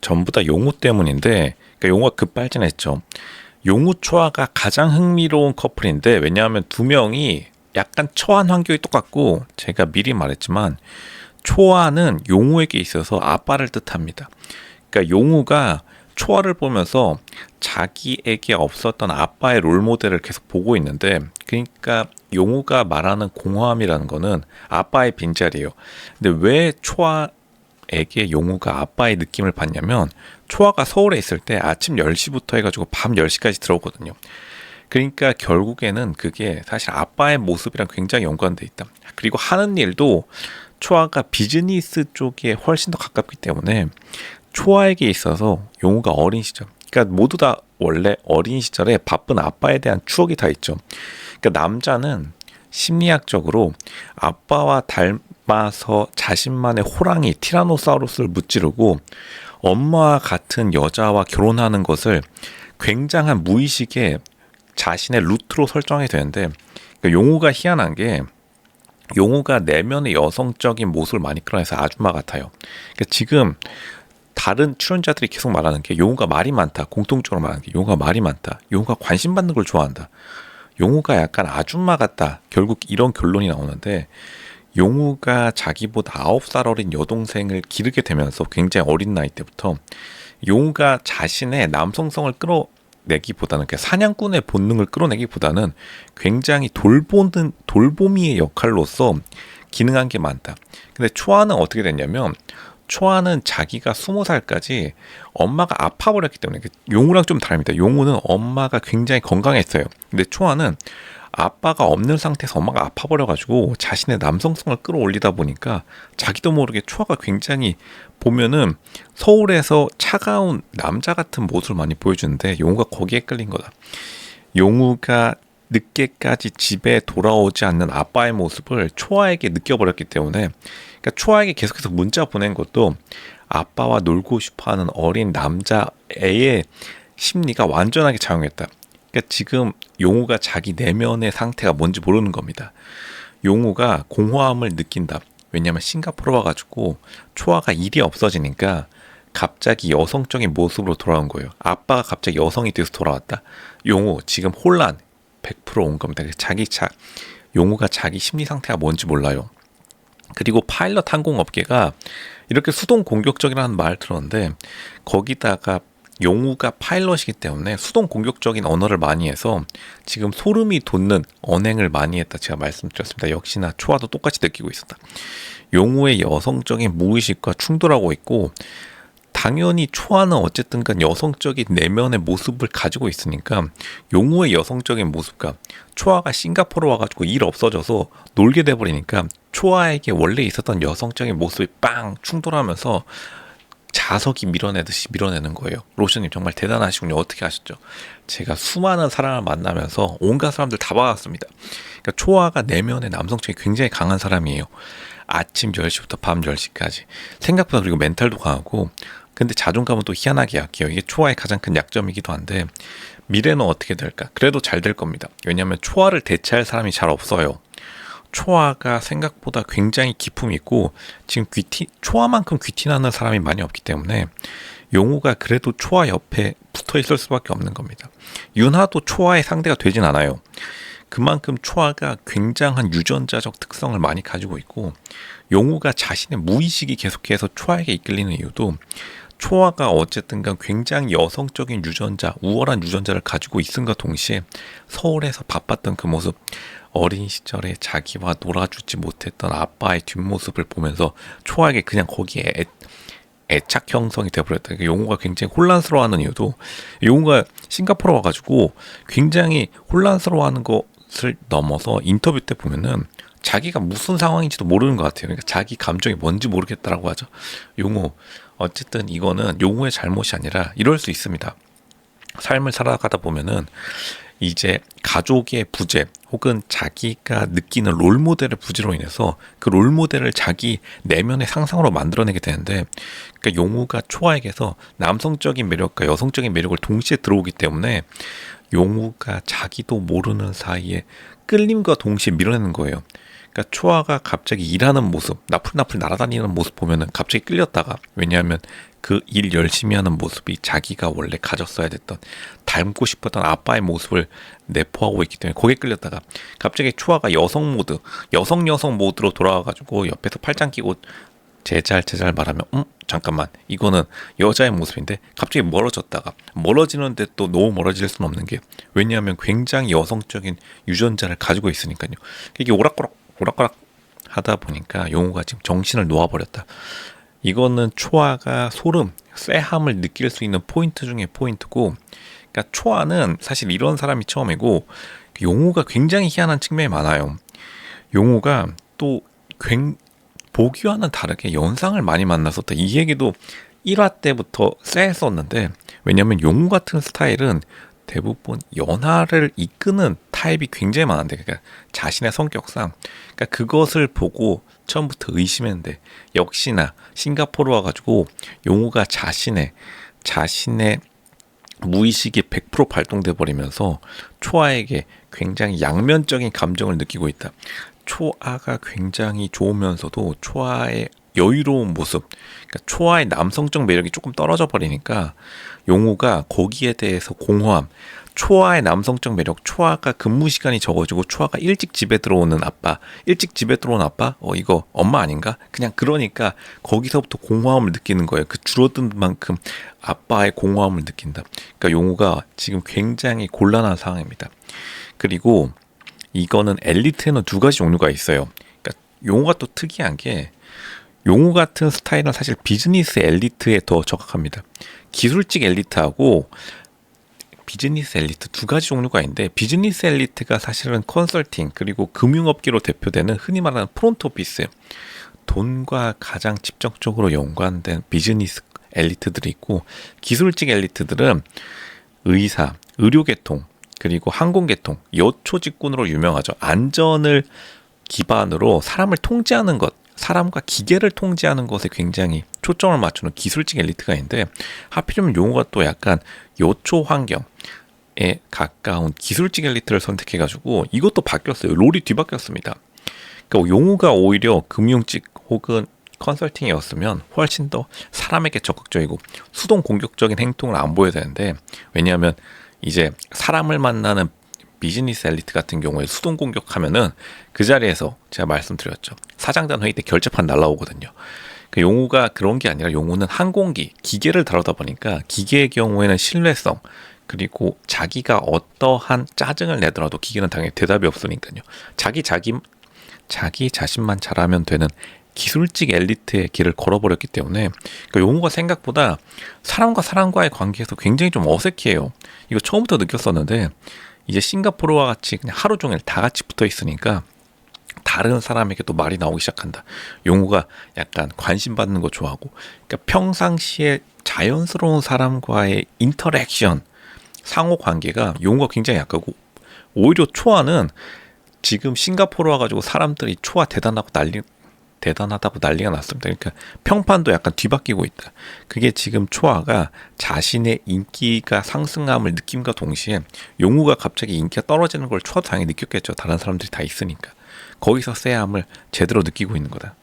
전부 다 용우 때문인데, 그러니까 용우가 급발진했죠. 용우 초아가 가장 흥미로운 커플인데, 왜냐하면 두 명이 약간 처한 환경이 똑같고, 제가 미리 말했지만 초아는 용우에게 있어서 아빠를 뜻합니다. 그러니까 용우가 초아를 보면서 자기에게 없었던 아빠의 롤모델을 계속 보고 있는데, 그러니까 용우가 말하는 공허함이라는 거는 아빠의 빈자리예요. 근데 왜 초아에게 용우가 아빠의 느낌을 받냐면, 초아가 서울에 있을 때 아침 10시부터 해가지고 밤 10시까지 들어오거든요. 그러니까 결국에는 그게 사실 아빠의 모습이랑 굉장히 연관돼 있다. 그리고 하는 일도 초아가 비즈니스 쪽에 훨씬 더 가깝기 때문에 초아에게 있어서 용우가 어린 시절, 그러니까 모두 다 원래 어린 시절에 바쁜 아빠에 대한 추억이 다 있죠. 그러니까 남자는 심리학적으로 아빠와 닮아서 자신만의 호랑이 티라노사우루스를 무찌르고 엄마와 같은 여자와 결혼하는 것을 굉장한 무의식의 자신의 루트로 설정이 되는데, 그러니까 용우가 희한한 게 용우가 내면의 여성적인 모습을 많이 끌어내서 아줌마 같아요. 그러니까 지금 다른 출연자들이 계속 말하는 게 용우가 말이 많다. 공통적으로 말하는 게 용우가 말이 많다. 용우가 관심 받는 걸 좋아한다. 용우가 약간 아줌마 같다. 결국 이런 결론이 나오는데, 용우가 자기보다 9살 어린 여동생을 기르게 되면서 굉장히 어린 나이 때부터 용우가 자신의 남성성을 끌어내기보다는, 그러니까 사냥꾼의 본능을 끌어내기보다는 굉장히 돌보미의 역할로서 기능한 게 많다. 근데 초아는 어떻게 됐냐면, 초아는 자기가 20살까지 엄마가 아파버렸기 때문에, 용우랑 좀 다릅니다. 용우는 엄마가 굉장히 건강했어요. 근데 초아는 아빠가 없는 상태에서 엄마가 아파버려가지고 자신의 남성성을 끌어올리다 보니까 자기도 모르게 초아가 굉장히 보면은 서울에서 차가운 남자 같은 모습을 많이 보여주는데, 용우가 거기에 끌린 거다. 용우가 늦게까지 집에 돌아오지 않는 아빠의 모습을 초아에게 느껴버렸기 때문에, 그러니까 초아에게 계속해서 문자 보낸 것도 아빠와 놀고 싶어하는 어린 남자애의 심리가 완전하게 작용했다. 그러니까 지금 용우가 자기 내면의 상태가 뭔지 모르는 겁니다. 용우가 공허함을 느낀다. 왜냐하면 싱가포르 와가지고 초아가 일이 없어지니까 갑자기 여성적인 모습으로 돌아온 거예요. 아빠가 갑자기 여성이 돼서 돌아왔다. 용우 지금 혼란 100%온 겁니다. 용우가 자기 심리 상태가 뭔지 몰라요. 그리고 파일럿 항공업계가 이렇게 수동 공격적이라는 말을 들었는데, 거기다가 용우가 파일럿이기 때문에 수동 공격적인 언어를 많이 해서 지금 소름이 돋는 언행을 많이 했다, 제가 말씀드렸습니다. 역시나 초아도 똑같이 느끼고 있었다. 용우의 여성적인 무의식과 충돌하고 있고, 당연히 초아는 어쨌든 간 여성적인 내면의 모습을 가지고 있으니까 용우의 여성적인 모습과 초아가 싱가포르 와가지고 일 없어져서 놀게 돼버리니까 초아에게 원래 있었던 여성적인 모습이 빵 충돌하면서 자석이 밀어내듯이 밀어내는 거예요. 로션님 정말 대단하시군요. 어떻게 하셨죠? 제가 수많은 사람을 만나면서 온갖 사람들 다 봐왔습니다. 그러니까 초아가 내면의 남성성이 굉장히 강한 사람이에요. 아침 10시부터 밤 10시까지. 생각보다 그리고 멘탈도 강하고, 근데 자존감은 또 희한하게 약해요. 이게 초아의 가장 큰 약점이기도 한데, 미래는 어떻게 될까? 그래도 잘 될 겁니다. 왜냐하면 초아를 대체할 사람이 잘 없어요. 초아가 생각보다 굉장히 기품이 있고, 지금 초아만큼 귀티나는 사람이 많이 없기 때문에 용우가 그래도 초아 옆에 붙어 있을 수밖에 없는 겁니다. 윤하도 초아의 상대가 되진 않아요. 그만큼 초아가 굉장한 유전자적 특성을 많이 가지고 있고, 용우가 자신의 무의식이 계속해서 초아에게 이끌리는 이유도, 초아가 어쨌든간 굉장히 여성적인 유전자, 우월한 유전자를 가지고 있음과 동시에 서울에서 바빴던 그 모습, 어린 시절에 자기와 놀아주지 못했던 아빠의 뒷모습을 보면서 초아에게 그냥 거기에 애착 형성이 되어버렸다. 용우가 굉장히 혼란스러워하는 이유도, 용우가 싱가포르 와가지고 굉장히 혼란스러워하는 것을 넘어서 인터뷰 때 보면은 자기가 무슨 상황인지도 모르는 것 같아요. 그러니까 자기 감정이 뭔지 모르겠다라고 하죠. 용우, 어쨌든 이거는 용우의 잘못이 아니라 이럴 수 있습니다. 삶을 살아가다 보면은 이제 가족의 부재 혹은 자기가 느끼는 롤모델의 부재로 인해서 그 롤모델을 자기 내면의 상상으로 만들어내게 되는데, 그러니까 용우가 초아에게서 남성적인 매력과 여성적인 매력을 동시에 들어오기 때문에 용우가 자기도 모르는 사이에 끌림과 동시에 밀어내는 거예요. 그러니까 초아가 갑자기 일하는 모습, 나풀나풀 날아다니는 모습 보면은 갑자기 끌렸다가, 왜냐하면 그 일 열심히 하는 모습이 자기가 원래 가졌어야 됐던, 닮고 싶었던 아빠의 모습을 내포하고 있기 때문에 거기에 끌렸다가 갑자기 초아가 여성 모드, 여성 모드로 돌아와가지고 옆에서 팔짱 끼고 제잘 말하면 잠깐만, 이거는 여자의 모습인데, 갑자기 멀어지는데 또 너무 멀어질 수는 없는 게, 왜냐하면 굉장히 여성적인 유전자를 가지고 있으니까요. 이게 오락가락 하다 보니까 용우가 지금 정신을 놓아버렸다. 이거는 초아가 쎄함을 느낄 수 있는 포인트 중에 포인트고, 그러니까 초아는 사실 이런 사람이 처음이고, 용우가 굉장히 희한한 측면이 많아요. 용우가 또 보기와는 다르게 연상을 많이 만났었다. 이 얘기도 1화 때부터 쎄했었는데, 왜냐면 용우 같은 스타일은 대부분 연하를 이끄는 타입이 굉장히 많은데, 그러니까 자신의 성격상, 그러니까 그것을 보고 처음부터 의심했는데, 역시나 싱가포르 와가지고 용우가 자신의 무의식이 100% 발동돼 버리면서 초아에게 굉장히 양면적인 감정을 느끼고 있다. 초아가 굉장히 좋으면서도 초아의 여유로운 모습, 그러니까 초아의 남성적 매력이 조금 떨어져 버리니까 용우가 거기에 대해서 공허함, 초아의 남성적 매력, 초아가 근무 시간이 적어지고 초아가 일찍 집에 들어온 아빠, 이거 엄마 아닌가? 그냥 그러니까 거기서부터 공허함을 느끼는 거예요. 그 줄어든 만큼 아빠의 공허함을 느낀다. 그러니까 용우가 지금 굉장히 곤란한 상황입니다. 그리고 이거는 엘리트에는 두 가지 종류가 있어요. 그러니까 용우가 또 특이한 게, 용우 같은 스타일은 사실 비즈니스 엘리트에 더 적합합니다. 기술직 엘리트하고 비즈니스 엘리트 두 가지 종류가 있는데, 비즈니스 엘리트가 사실은 컨설팅 그리고 금융업계로 대표되는 흔히 말하는 프론트 오피스, 돈과 가장 직접적으로 연관된 비즈니스 엘리트들이 있고, 기술직 엘리트들은 의사, 의료계통, 그리고 항공계통, 여초직군으로 유명하죠. 안전을 기반으로 사람을 통제하는 것, 사람과 기계를 통제하는 것에 굉장히 초점을 맞추는 기술직 엘리트가 있는데, 하필이면 용우가 또 약간 여초 환경에 가까운 기술직 엘리트를 선택해가지고 이것도 바뀌었어요. 롤이 뒤바뀌었습니다. 그러니까 용우가 오히려 금융직 혹은 컨설팅이었으면 훨씬 더 사람에게 적극적이고 수동 공격적인 행동을 안 보여야 되는데, 왜냐하면 이제 사람을 만나는 비즈니스 엘리트 같은 경우에 수동 공격하면은 그 자리에서 제가 말씀드렸죠. 사장단 회의 때 결재판 날라오거든요. 그 용우가 그런 게 아니라, 용우는 항공기, 기계를 다루다 보니까 기계의 경우에는 신뢰성, 그리고 자기가 어떠한 짜증을 내더라도 기계는 당연히 대답이 없으니까요. 자기 자신만 잘하면 되는 기술직 엘리트의 길을 걸어버렸기 때문에, 그러니까 용우가 생각보다 사람과의 관계에서 굉장히 좀 어색해요. 이거 처음부터 느꼈었는데, 이제 싱가포르와 같이 그냥 하루 종일 다 같이 붙어 있으니까 다른 사람에게 또 말이 나오기 시작한다. 용우가 약간 관심 받는 거 좋아하고, 그러니까 평상시에 자연스러운 사람과의 인터랙션, 상호 관계가 용우가 굉장히 약하고, 오히려 초아는 지금 싱가포르 와가지고 사람들이 초아 대단하다고 난리가 났습니다. 그러니까 평판도 약간 뒤바뀌고 있다. 그게 지금 초아가 자신의 인기가 상승함을 느낌과 동시에, 용우가 갑자기 인기가 떨어지는 걸 초아도 당연히 느꼈겠죠. 다른 사람들이 다 있으니까. 거기서 쎄함을 제대로 느끼고 있는 거다.